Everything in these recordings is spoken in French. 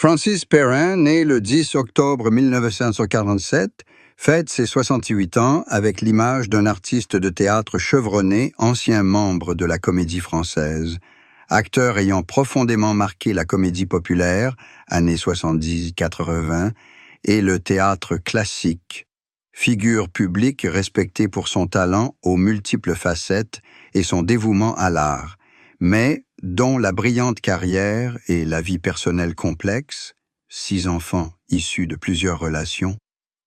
Francis Perrin, né le 10 octobre 1947, fête ses 68 ans avec l'image d'un artiste de théâtre chevronné, ancien membre de la Comédie Française. Acteur ayant profondément marqué la comédie populaire, années 70-80, et le théâtre classique. Figure publique respectée pour son talent aux multiples facettes et son dévouement à l'art, mais dont la brillante carrière et la vie personnelle complexe, 6 enfants issus de plusieurs relations,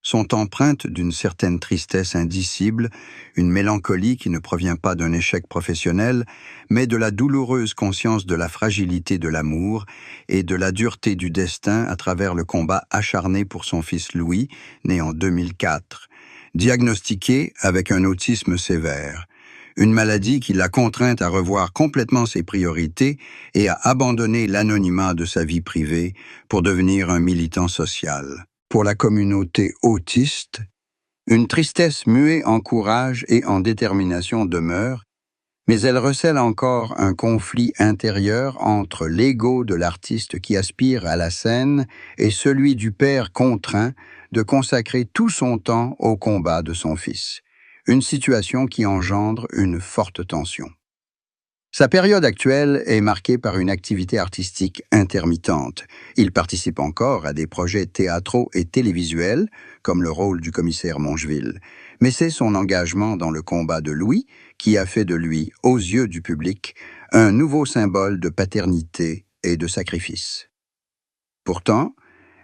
sont empreintes d'une certaine tristesse indicible, une mélancolie qui ne provient pas d'un échec professionnel, mais de la douloureuse conscience de la fragilité de l'amour et de la dureté du destin à travers le combat acharné pour son fils Louis, né en 2004, diagnostiqué avec un autisme sévère. Une maladie qui l'a contrainte à revoir complètement ses priorités et à abandonner l'anonymat de sa vie privée pour devenir un militant social. Pour la communauté autiste, une tristesse muée en courage et en détermination demeure, mais elle recèle encore un conflit intérieur entre l'ego de l'artiste qui aspire à la scène et celui du père contraint de consacrer tout son temps au combat de son fils. Une situation qui engendre une forte tension. Sa période actuelle est marquée par une activité artistique intermittente. Il participe encore à des projets théâtraux et télévisuels, comme le rôle du commissaire Mongeville. Mais c'est son engagement dans le combat de Louis qui a fait de lui, aux yeux du public, un nouveau symbole de paternité et de sacrifice. Pourtant,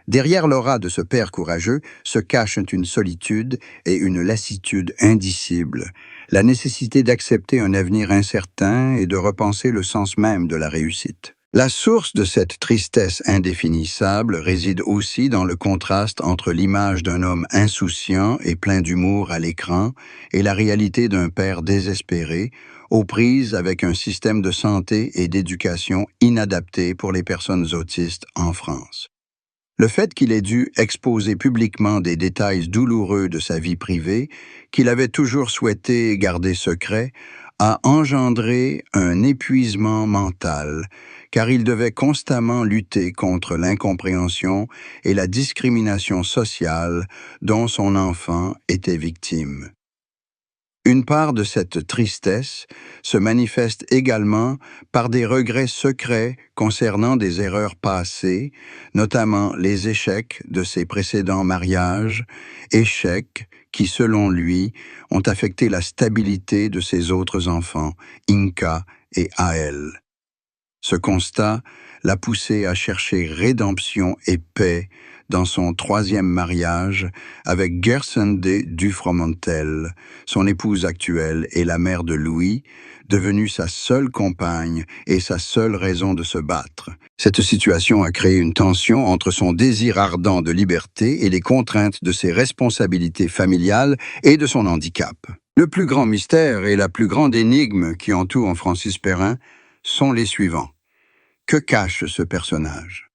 derrière l'aura de ce père courageux se cachent une solitude et une lassitude indicibles, la nécessité d'accepter un avenir incertain et de repenser le sens même de la réussite. La source de cette tristesse indéfinissable réside aussi dans le contraste entre l'image d'un homme insouciant et plein d'humour à l'écran et la réalité d'un père désespéré, aux prises avec un système de santé et d'éducation inadapté pour les personnes autistes en France. Le fait qu'il ait dû exposer publiquement des détails douloureux de sa vie privée, qu'il avait toujours souhaité garder secret, a engendré un épuisement mental, car il devait constamment lutter contre l'incompréhension et la discrimination sociale dont son enfant était victime. Une part de cette tristesse se manifeste également par des regrets secrets concernant des erreurs passées, notamment les échecs de ses précédents mariages, échecs qui, selon lui, ont affecté la stabilité de ses autres enfants, Inka et Aël. Ce constat l'a poussé à chercher rédemption et paix dans son 3e mariage avec Gersende Dufromentel, son épouse actuelle et la mère de Louis, devenue sa seule compagne et sa seule raison de se battre. Cette situation a créé une tension entre son désir ardent de liberté et les contraintes de ses responsabilités familiales et de son handicap. Le plus grand mystère et la plus grande énigme qui entourent Francis Perrin sont les suivants. Que cache ce personnage ?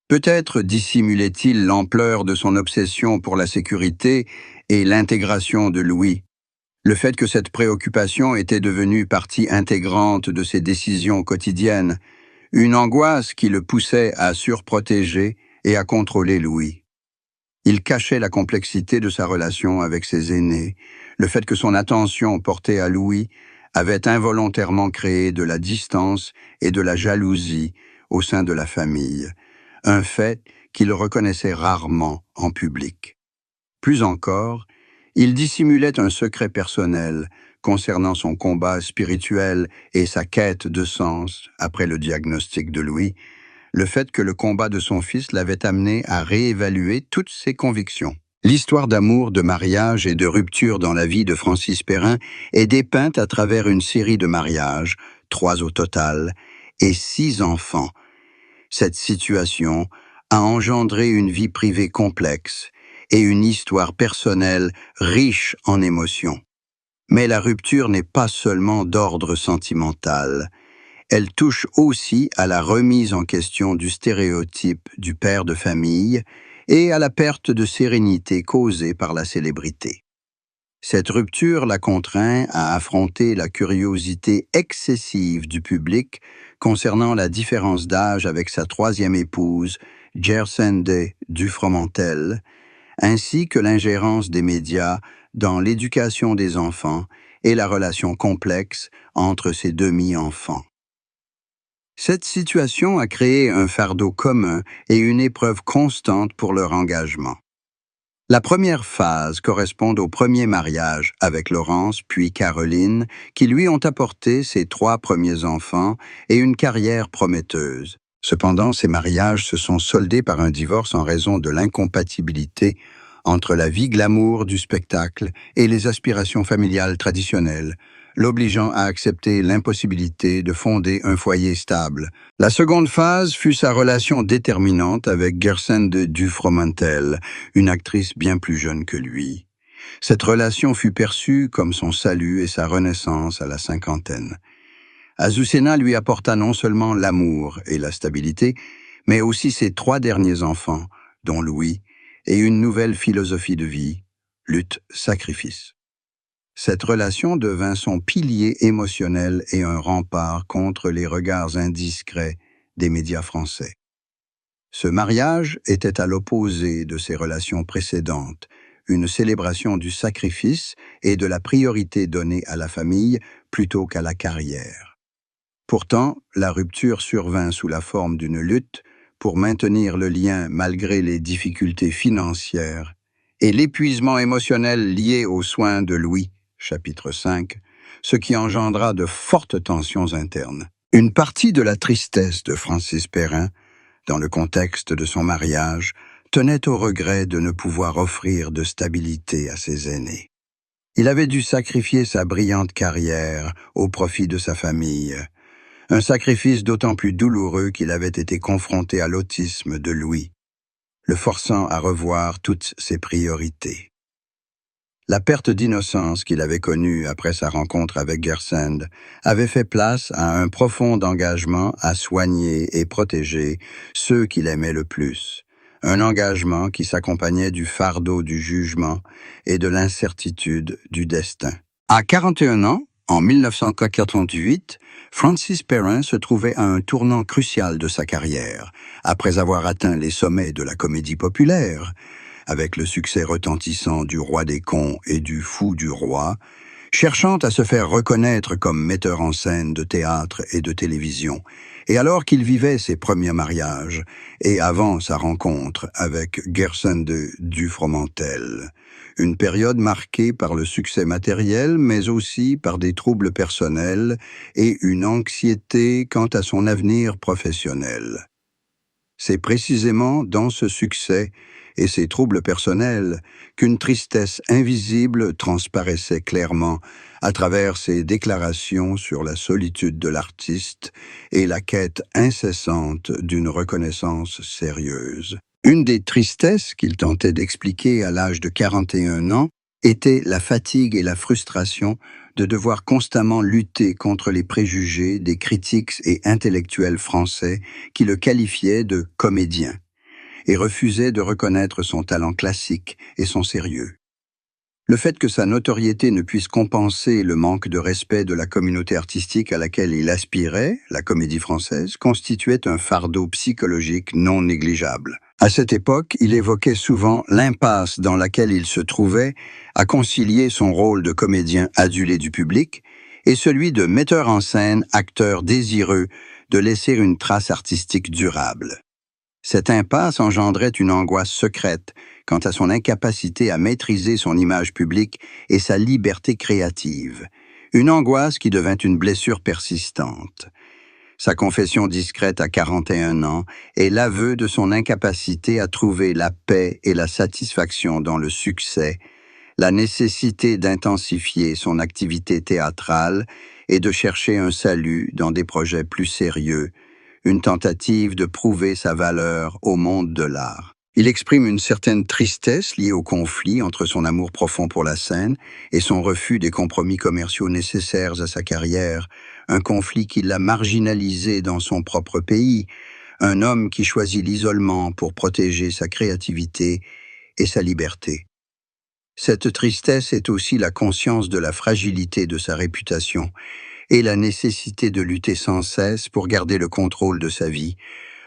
Peut-être dissimulait-il l'ampleur de son obsession pour la sécurité et l'intégration de Louis. Le fait que cette préoccupation était devenue partie intégrante de ses décisions quotidiennes, une angoisse qui le poussait à surprotéger et à contrôler Louis. Il cachait la complexité de sa relation avec ses aînés, le fait que son attention portée à Louis avait involontairement créé de la distance et de la jalousie au sein de la famille, un fait qu'il reconnaissait rarement en public. Plus encore, il dissimulait un secret personnel concernant son combat spirituel et sa quête de sens après le diagnostic de Louis, le fait que le combat de son fils l'avait amené à réévaluer toutes ses convictions. L'histoire d'amour, de mariage et de rupture dans la vie de Francis Perrin est dépeinte à travers une série de mariages, 3 au total, et 6 enfants. Cette situation a engendré une vie privée complexe et une histoire personnelle riche en émotions. Mais la rupture n'est pas seulement d'ordre sentimental. Elle touche aussi à la remise en question du stéréotype du père de famille et à la perte de sérénité causée par la célébrité. Cette rupture l'a contraint à affronter la curiosité excessive du public concernant la différence d'âge avec sa 3e épouse, Gersende du Fromentel, ainsi que l'ingérence des médias dans l'éducation des enfants et la relation complexe entre ces demi-enfants. Cette situation a créé un fardeau commun et une épreuve constante pour leur engagement. La première phase correspond au premier mariage avec Laurence puis Caroline, qui lui ont apporté ses 3 premiers enfants et une carrière prometteuse. Cependant, ces mariages se sont soldés par un divorce en raison de l'incompatibilité entre la vie glamour du spectacle et les aspirations familiales traditionnelles, l'obligeant à accepter l'impossibilité de fonder un foyer stable. La seconde phase fut sa relation déterminante avec Gersende du Fromentel, une actrice bien plus jeune que lui. Cette relation fut perçue comme son salut et sa renaissance à la cinquantaine. Azucena lui apporta non seulement l'amour et la stabilité, mais aussi ses 3 derniers enfants, dont Louis, et une nouvelle philosophie de vie, lutte-sacrifice. Cette relation devint son pilier émotionnel et un rempart contre les regards indiscrets des médias français. Ce mariage était à l'opposé de ses relations précédentes, une célébration du sacrifice et de la priorité donnée à la famille plutôt qu'à la carrière. Pourtant, la rupture survint sous la forme d'une lutte pour maintenir le lien malgré les difficultés financières et l'épuisement émotionnel lié aux soins de Louis, chapitre 5, ce qui engendra de fortes tensions internes. Une partie de la tristesse de Francis Perrin, dans le contexte de son mariage, tenait au regret de ne pouvoir offrir de stabilité à ses aînés. Il avait dû sacrifier sa brillante carrière au profit de sa famille, un sacrifice d'autant plus douloureux qu'il avait été confronté à l'autisme de Louis, le forçant à revoir toutes ses priorités. La perte d'innocence qu'il avait connue après sa rencontre avec Gersende avait fait place à un profond engagement à soigner et protéger ceux qu'il aimait le plus, un engagement qui s'accompagnait du fardeau du jugement et de l'incertitude du destin. À 41 ans, en 1948, Francis Perrin se trouvait à un tournant crucial de sa carrière, après avoir atteint les sommets de la comédie populaire, avec le succès retentissant du Roi des Contes et du Fou du Roi, cherchant à se faire reconnaître comme metteur en scène de théâtre et de télévision, et alors qu'il vivait ses premiers mariages, et avant sa rencontre avec Gersende du Fromentel, une période marquée par le succès matériel, mais aussi par des troubles personnels et une anxiété quant à son avenir professionnel. C'est précisément dans ce succès et ses troubles personnels qu'une tristesse invisible transparaissait clairement à travers ses déclarations sur la solitude de l'artiste et la quête incessante d'une reconnaissance sérieuse. Une des tristesses qu'il tentait d'expliquer à l'âge de 41 ans était la fatigue et la frustration de devoir constamment lutter contre les préjugés des critiques et intellectuels français qui le qualifiaient de comédien et refusaient de reconnaître son talent classique et son sérieux. Le fait que sa notoriété ne puisse compenser le manque de respect de la communauté artistique à laquelle il aspirait, la comédie française, constituait un fardeau psychologique non négligeable. À cette époque, il évoquait souvent l'impasse dans laquelle il se trouvait à concilier son rôle de comédien adulé du public et celui de metteur en scène, acteur désireux de laisser une trace artistique durable. Cette impasse engendrait une angoisse secrète quant à son incapacité à maîtriser son image publique et sa liberté créative, une angoisse qui devint une blessure persistante. Sa confession discrète à 41 ans est l'aveu de son incapacité à trouver la paix et la satisfaction dans le succès, la nécessité d'intensifier son activité théâtrale et de chercher un salut dans des projets plus sérieux, une tentative de prouver sa valeur au monde de l'art. Il exprime une certaine tristesse liée au conflit entre son amour profond pour la scène et son refus des compromis commerciaux nécessaires à sa carrière, un conflit qui l'a marginalisé dans son propre pays, un homme qui choisit l'isolement pour protéger sa créativité et sa liberté. Cette tristesse est aussi la conscience de la fragilité de sa réputation et la nécessité de lutter sans cesse pour garder le contrôle de sa vie,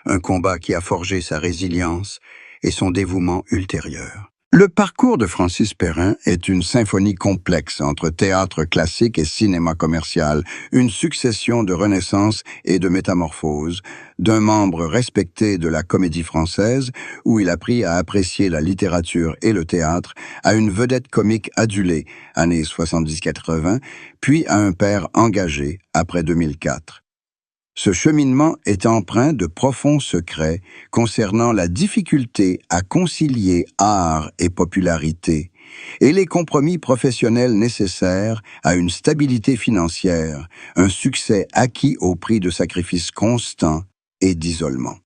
un combat qui a forgé sa résilience et son dévouement ultérieur. Le parcours de Francis Perrin est une symphonie complexe entre théâtre classique et cinéma commercial, une succession de renaissances et de métamorphoses, d'un membre respecté de la Comédie Française, où il apprit à apprécier la littérature et le théâtre, à une vedette comique adulée, années 70-80, puis à un père engagé après 2004. Ce cheminement est empreint de profonds secrets concernant la difficulté à concilier art et popularité et les compromis professionnels nécessaires à une stabilité financière, un succès acquis au prix de sacrifices constants et d'isolement.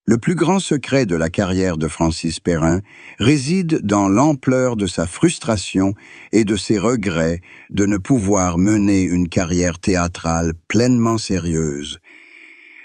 Le plus grand secret de la carrière de Francis Perrin réside dans l'ampleur de sa frustration et de ses regrets de ne pouvoir mener une carrière théâtrale pleinement sérieuse,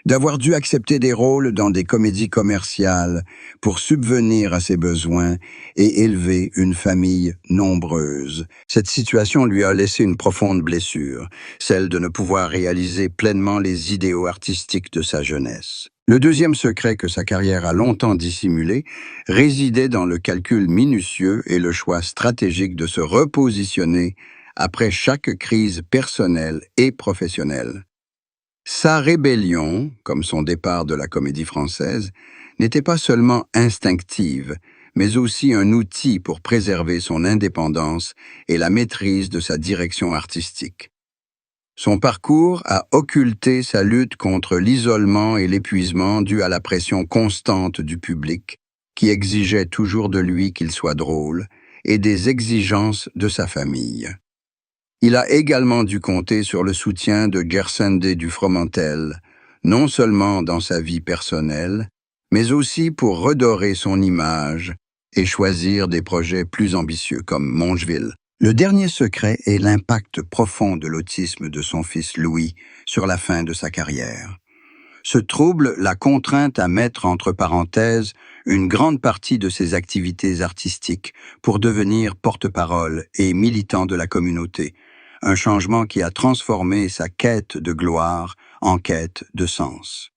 d'avoir dû accepter des rôles dans des comédies commerciales pour subvenir à ses besoins et élever une famille nombreuse. Cette situation lui a laissé une profonde blessure, celle de ne pouvoir réaliser pleinement les idéaux artistiques de sa jeunesse. Le deuxième secret que sa carrière a longtemps dissimulé résidait dans le calcul minutieux et le choix stratégique de se repositionner après chaque crise personnelle et professionnelle. Sa rébellion, comme son départ de la Comédie Française, n'était pas seulement instinctive, mais aussi un outil pour préserver son indépendance et la maîtrise de sa direction artistique. Son parcours a occulté sa lutte contre l'isolement et l'épuisement dû à la pression constante du public, qui exigeait toujours de lui qu'il soit drôle, et des exigences de sa famille. Il a également dû compter sur le soutien de Gersende du Fromentel, non seulement dans sa vie personnelle, mais aussi pour redorer son image et choisir des projets plus ambitieux comme Mongeville. Le dernier secret est l'impact profond de l'autisme de son fils Louis sur la fin de sa carrière. Ce trouble l'a contrainte à mettre entre parenthèses une grande partie de ses activités artistiques pour devenir porte-parole et militant de la communauté, un changement qui a transformé sa quête de gloire en quête de sens.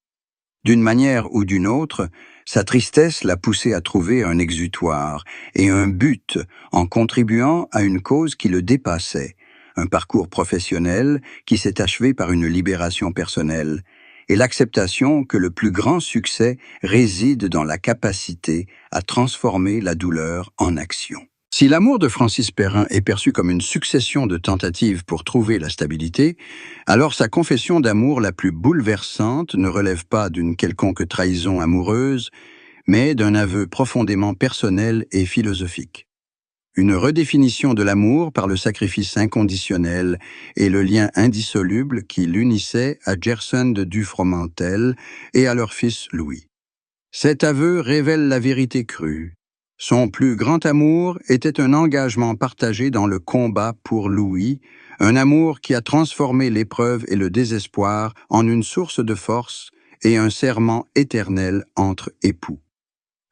D'une manière ou d'une autre, sa tristesse l'a poussé à trouver un exutoire et un but en contribuant à une cause qui le dépassait, un parcours professionnel qui s'est achevé par une libération personnelle et l'acceptation que le plus grand succès réside dans la capacité à transformer la douleur en action. Si l'amour de Francis Perrin est perçu comme une succession de tentatives pour trouver la stabilité, alors sa confession d'amour la plus bouleversante ne relève pas d'une quelconque trahison amoureuse, mais d'un aveu profondément personnel et philosophique. Une redéfinition de l'amour par le sacrifice inconditionnel et le lien indissoluble qui l'unissait à Gersende du Fromentel et à leur fils Louis. Cet aveu révèle la vérité crue. Son plus grand amour était un engagement partagé dans le combat pour Louis, un amour qui a transformé l'épreuve et le désespoir en une source de force et un serment éternel entre époux.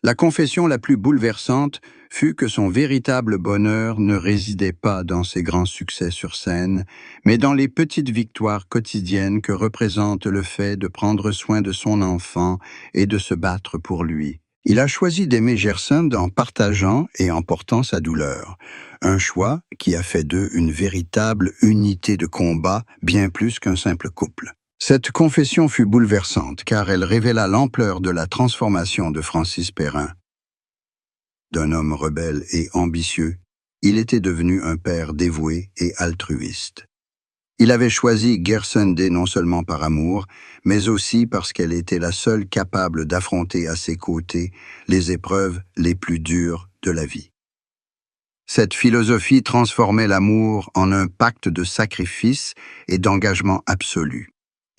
La confession la plus bouleversante fut que son véritable bonheur ne résidait pas dans ses grands succès sur scène, mais dans les petites victoires quotidiennes que représente le fait de prendre soin de son enfant et de se battre pour lui. Il a choisi d'aimer Gersende en partageant et en portant sa douleur, un choix qui a fait d'eux une véritable unité de combat, bien plus qu'un simple couple. Cette confession fut bouleversante car elle révéla l'ampleur de la transformation de Francis Perrin. D'un homme rebelle et ambitieux, il était devenu un père dévoué et altruiste. Il avait choisi Gersende non seulement par amour, mais aussi parce qu'elle était la seule capable d'affronter à ses côtés les épreuves les plus dures de la vie. Cette philosophie transformait l'amour en un pacte de sacrifice et d'engagement absolu.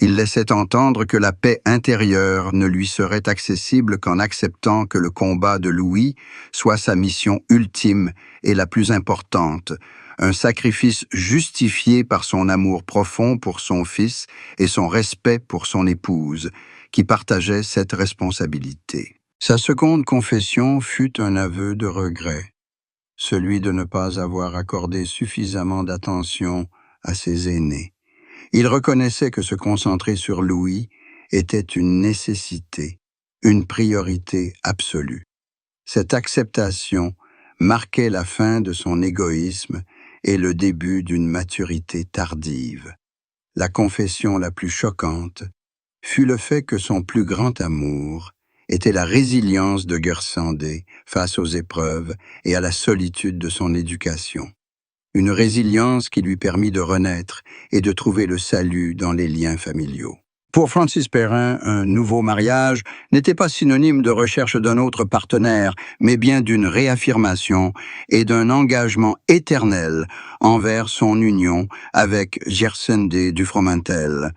Il laissait entendre que la paix intérieure ne lui serait accessible qu'en acceptant que le combat de Louis soit sa mission ultime et la plus importante, un sacrifice justifié par son amour profond pour son fils et son respect pour son épouse, qui partageait cette responsabilité. Sa seconde confession fut un aveu de regret, celui de ne pas avoir accordé suffisamment d'attention à ses aînés. Il reconnaissait que se concentrer sur Louis était une nécessité, une priorité absolue. Cette acceptation marquait la fin de son égoïsme et le début d'une maturité tardive. La confession la plus choquante fut le fait que son plus grand amour était la résilience de Gersende face aux épreuves et à la solitude de son éducation. Une résilience qui lui permit de renaître et de trouver le salut dans les liens familiaux. Pour Francis Perrin, un nouveau mariage n'était pas synonyme de recherche d'un autre partenaire, mais bien d'une réaffirmation et d'un engagement éternel envers son union avec Gersende du Fromentel.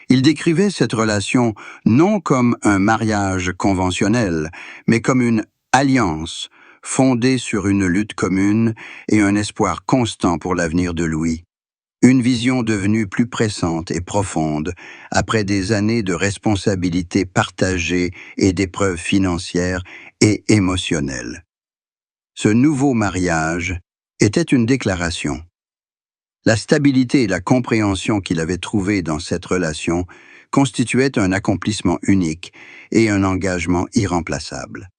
Il décrivait cette relation non comme un mariage conventionnel, mais comme une alliance fondée sur une lutte commune et un espoir constant pour l'avenir de Louis. Une vision devenue plus pressante et profonde après des années de responsabilités partagées et d'épreuves financières et émotionnelles. Ce nouveau mariage était une déclaration. La stabilité et la compréhension qu'il avait trouvées dans cette relation constituaient un accomplissement unique et un engagement irremplaçable.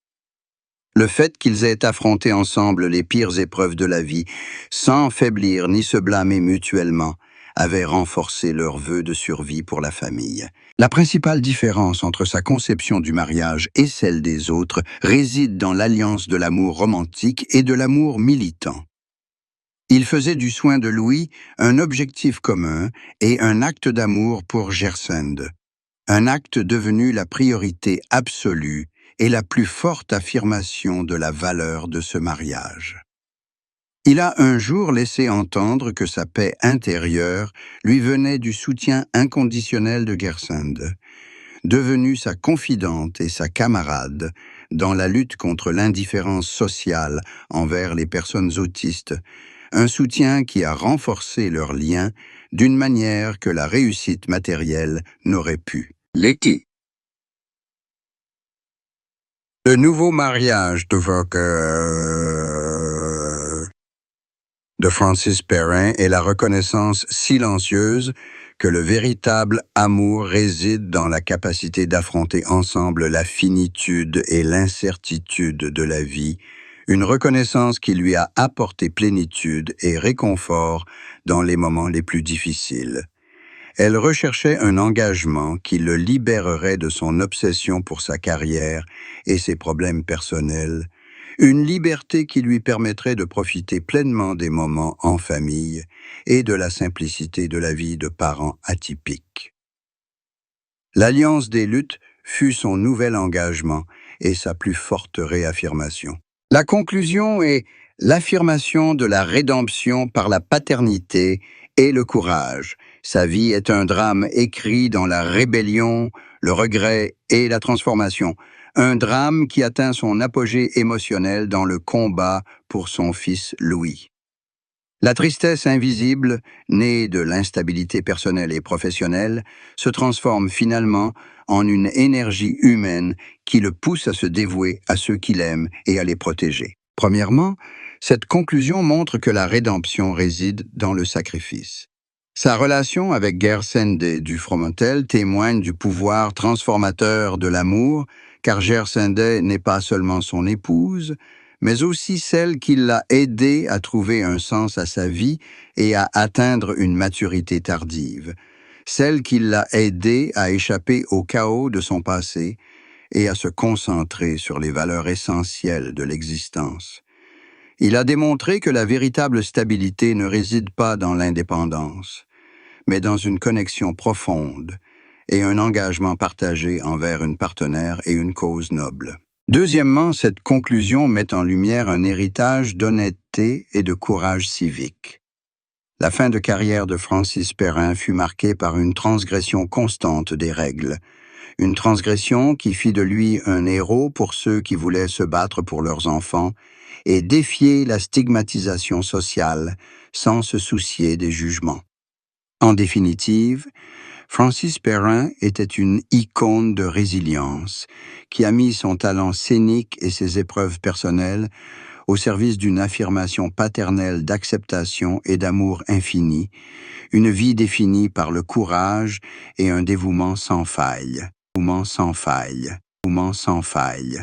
Le fait qu'ils aient affronté ensemble les pires épreuves de la vie, sans faiblir ni se blâmer mutuellement, avait renforcé leur vœu de survie pour la famille. La principale différence entre sa conception du mariage et celle des autres réside dans l'alliance de l'amour romantique et de l'amour militant. Il faisait du soin de Louis un objectif commun et un acte d'amour pour Gersende, un acte devenu la priorité absolue et la plus forte affirmation de la valeur de ce mariage. Il a un jour laissé entendre que sa paix intérieure lui venait du soutien inconditionnel de Gersende, devenue sa confidente et sa camarade dans la lutte contre l'indifférence sociale envers les personnes autistes, un soutien qui a renforcé leurs liens d'une manière que la réussite matérielle n'aurait pu. L'équipe. Le nouveau mariage de Francis Perrin est la reconnaissance silencieuse que le véritable amour réside dans la capacité d'affronter ensemble la finitude et l'incertitude de la vie, une reconnaissance qui lui a apporté plénitude et réconfort dans les moments les plus difficiles. Elle recherchait un engagement qui le libérerait de son obsession pour sa carrière et ses problèmes personnels, une liberté qui lui permettrait de profiter pleinement des moments en famille et de la simplicité de la vie de parents atypiques. L'Alliance des luttes fut son nouvel engagement et sa plus forte réaffirmation. La conclusion est l'affirmation de la rédemption par la paternité et le courage. Sa vie est un drame écrit dans la rébellion, le regret et la transformation. Un drame qui atteint son apogée émotionnel dans le combat pour son fils Louis. La tristesse invisible, née de l'instabilité personnelle et professionnelle, se transforme finalement en une énergie humaine qui le pousse à se dévouer à ceux qu'il aime et à les protéger. Premièrement, cette conclusion montre que la rédemption réside dans le sacrifice. Sa relation avec Gersende du Fromentel témoigne du pouvoir transformateur de l'amour, car Gersende n'est pas seulement son épouse, mais aussi celle qui l'a aidé à trouver un sens à sa vie et à atteindre une maturité tardive, celle qui l'a aidé à échapper au chaos de son passé et à se concentrer sur les valeurs essentielles de l'existence. Il a démontré que la véritable stabilité ne réside pas dans l'indépendance, mais dans une connexion profonde et un engagement partagé envers une partenaire et une cause noble. Deuxièmement, cette conclusion met en lumière un héritage d'honnêteté et de courage civique. La fin de carrière de Francis Perrin fut marquée par une transgression constante des règles, une transgression qui fit de lui un héros pour ceux qui voulaient se battre pour leurs enfants et défier la stigmatisation sociale sans se soucier des jugements. En définitive, Francis Perrin était une icône de résilience qui a mis son talent scénique et ses épreuves personnelles au service d'une affirmation paternelle d'acceptation et d'amour infini, une vie définie par le courage et un dévouement sans faille. Dévouement sans faille.